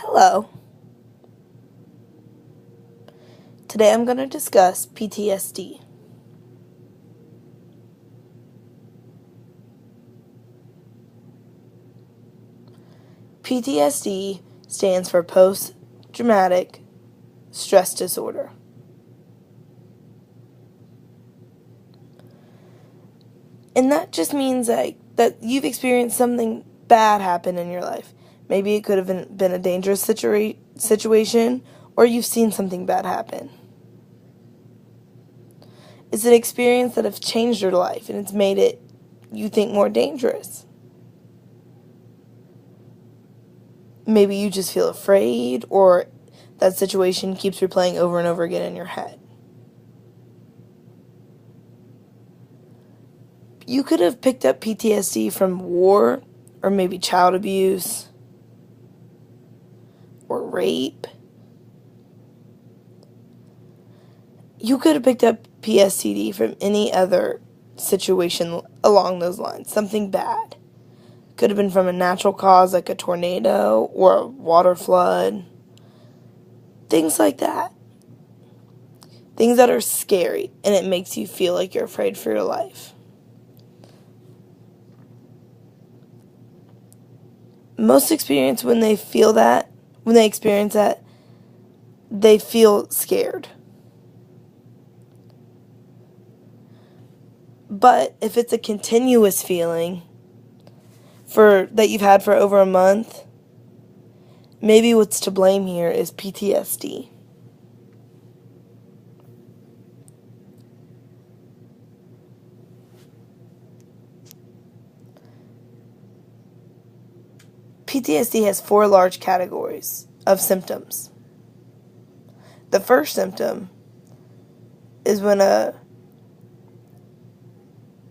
Hello. Today I'm going to discuss PTSD. PTSD stands for post-traumatic stress disorder. And that just means that you've experienced something bad happen in your life. Maybe it could have been a dangerous situation, or you've seen something bad happen. It's an experience that has changed your life, and it's made it, you think, more dangerous. Maybe you just feel afraid, or that situation keeps replaying over and over again in your head. You could have picked up PTSD from war, or maybe child abuse, or rape. You could have picked up PTSD from any other situation along those lines, something bad. Could have been from a natural cause like a tornado or a water flood. Things like that. Things that are scary, and it makes you feel like you're afraid for your life. Most experience when they experience that, they feel scared. But if it's a continuous feeling that you've had for over a month, maybe what's to blame here is PTSD. PTSD has 4 large categories of symptoms. The first symptom is when a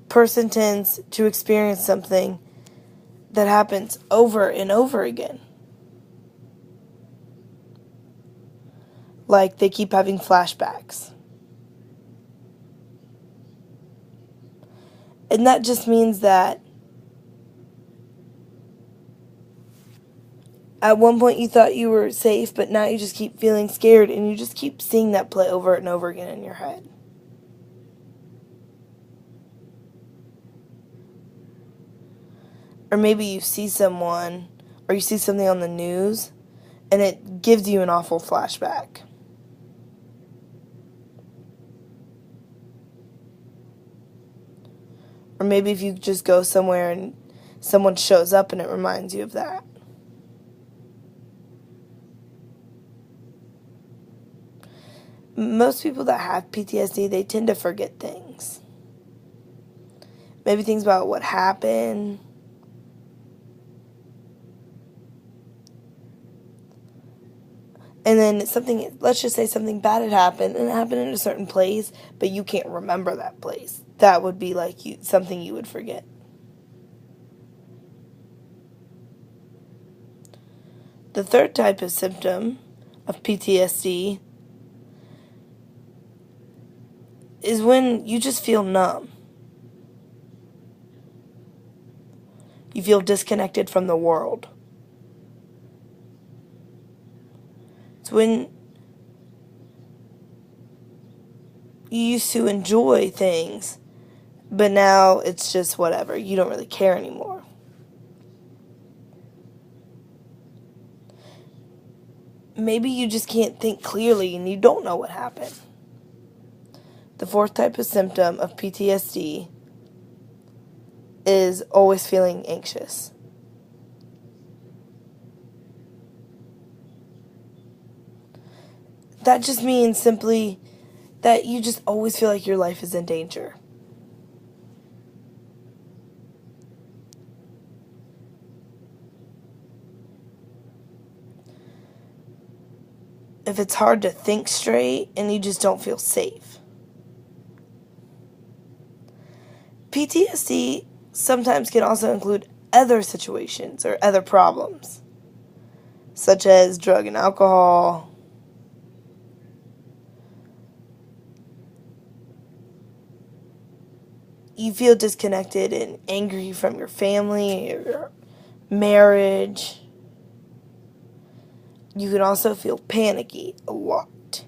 person tends to experience something that happens over and over again. Like they keep having flashbacks. And that just means that at one point you thought you were safe, but now you just keep feeling scared, and you just keep seeing that play over and over again in your head. Or maybe you see someone, or you see something on the news, and it gives you an awful flashback. Or maybe if you just go somewhere and someone shows up and it reminds you of that. Most people that have PTSD, they tend to forget things. Maybe things about what happened. And then let's just say something bad had happened, and it happened in a certain place, but you can't remember that place. That would be like something you would forget. The third type of symptom of PTSD is when you just feel numb. You feel disconnected from the world. It's when you used to enjoy things, but now it's just whatever. You don't really care anymore. Maybe you just can't think clearly and you don't know what happened. The fourth type of symptom of PTSD is always feeling anxious. That just means simply that you just always feel like your life is in danger. If it's hard to think straight and you just don't feel safe. PTSD sometimes can also include other situations or other problems, such as drug and alcohol, you feel disconnected and angry from your family or your marriage. You can also feel panicky a lot.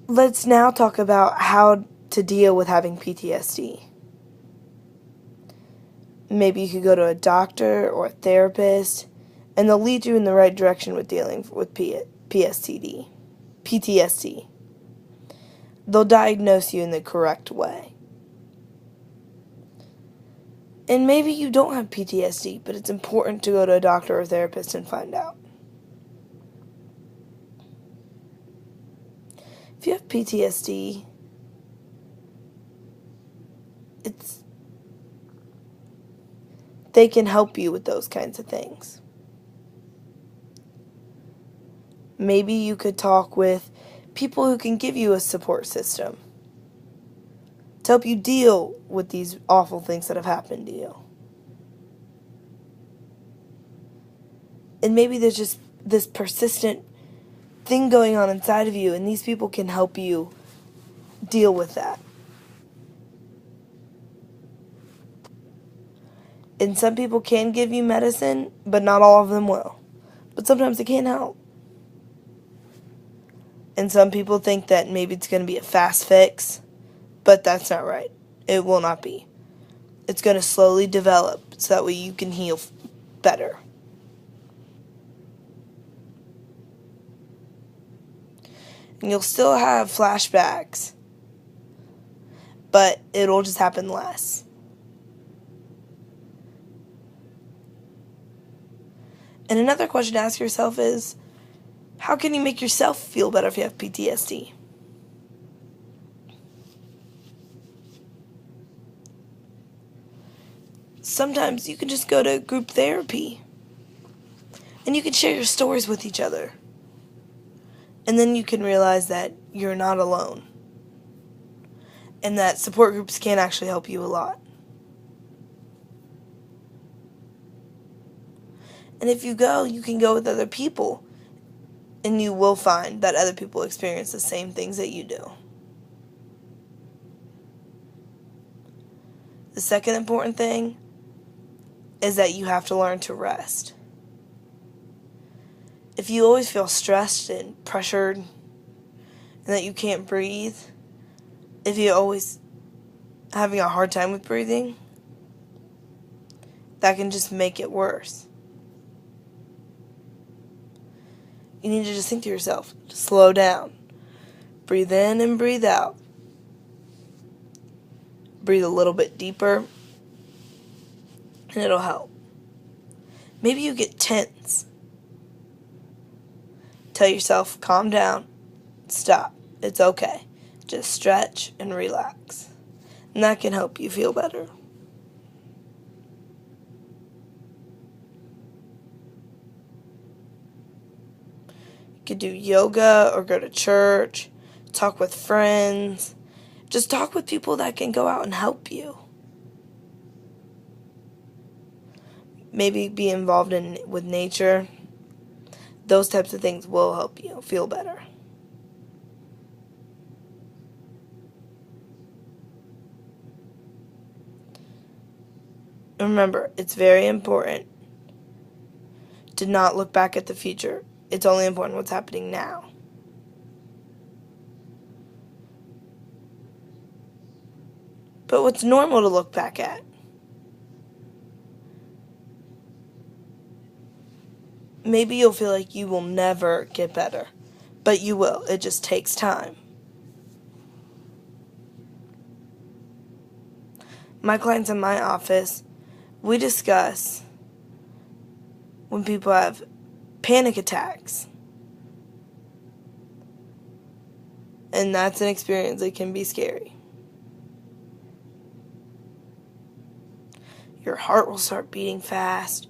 Let's now talk about how to deal with having PTSD. Maybe you could go to a doctor or a therapist, and they'll lead you in the right direction with dealing with PTSD. They'll diagnose you in the correct way. And maybe you don't have PTSD, but it's important to go to a doctor or a therapist and find out. If you have PTSD, they can help you with those kinds of things. Maybe you could talk with people who can give you a support system to help you deal with these awful things that have happened to you. And maybe there's just this persistent thing going on inside of you, and these people can help you deal with that. And some people can give you medicine, but not all of them will. But sometimes it can help. And some people think that maybe it's going to be a fast fix, but that's not right. It will not be. It's going to slowly develop so that way you can heal better. And you'll still have flashbacks, but it'll just happen less. And another question to ask yourself is, how can you make yourself feel better if you have PTSD? Sometimes you can just go to group therapy, and you can share your stories with each other. And then you can realize that you're not alone, and that support groups can actually help you a lot. And if you go, you can go with other people, and you will find that other people experience the same things that you do. The second important thing is that you have to learn to rest. If you always feel stressed and pressured and that you can't breathe, if you're always having a hard time with breathing, that can just make it worse. You need to just think to yourself, slow down. Breathe in and breathe out. Breathe a little bit deeper, and it'll help. Maybe you get tense. Tell yourself, calm down, stop, it's okay. Just stretch and relax. And that can help you feel better. You could do yoga or go to church, talk with friends. Just talk with people that can go out and help you. Maybe be involved with nature. Those types of things will help you feel better. Remember, it's very important to not look back at the future. It's only important what's happening now. But what's normal to look back at? Maybe you'll feel like you will never get better, but you will. It just takes time. My clients in my office, we discuss when people have panic attacks. And that's an experience that can be scary. Your heart will start beating fast,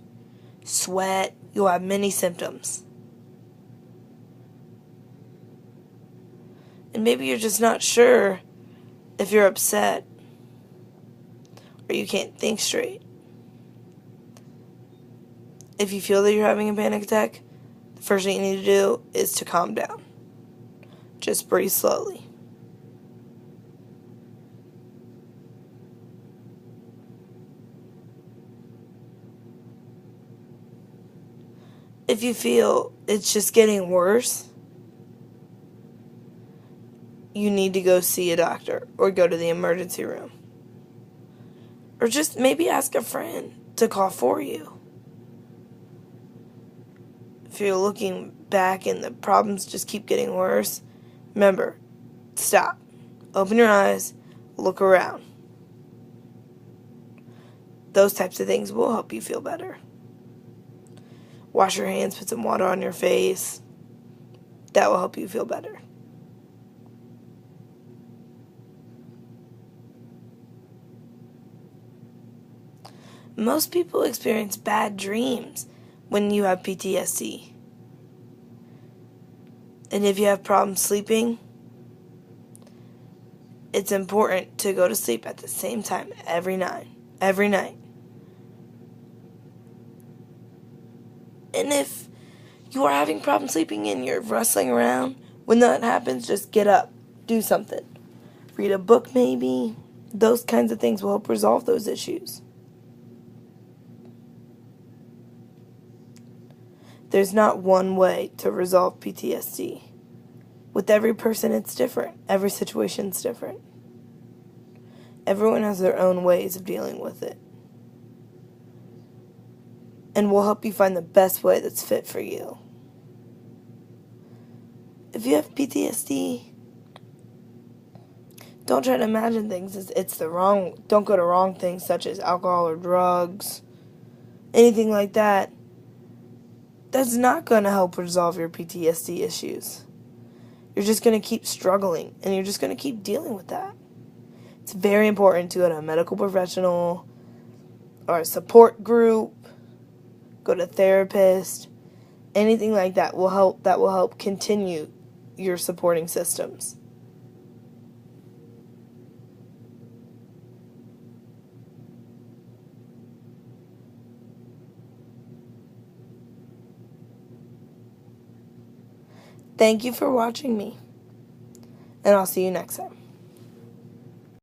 sweat, you'll have many symptoms. And maybe you're just not sure if you're upset or you can't think straight. If you feel that you're having a panic attack, the first thing you need to do is to calm down. Just breathe slowly. if you feel it's just getting worse, you need to go see a doctor or go to the emergency room. Or just maybe ask a friend to call for you. If you're looking back and the problems just keep getting worse, remember, stop. Open your eyes, look around. Those types of things will help you feel better. Wash your hands, put some water on your face. That will help you feel better. Most people experience bad dreams when you have PTSD. And if you have problems sleeping, it's important to go to sleep at the same time every night. And if you are having problems sleeping and you're rustling around, when that happens, just get up, do something. Read a book maybe. Those kinds of things will help resolve those issues. There's not one way to resolve PTSD. With every person, it's different. Every situation's different. Everyone has their own ways of dealing with it. And we'll help you find the best way that's fit for you. If you have PTSD, don't try to imagine things as don't go to wrong things such as alcohol or drugs, anything like that. That's not going to help resolve your PTSD issues. You're just going to keep struggling, and you're just going to keep dealing with that. It's very important to go to a medical professional or a support group, go to a therapist. Anything like that will help continue your supporting systems. Thank you for watching me, and I'll see you next time.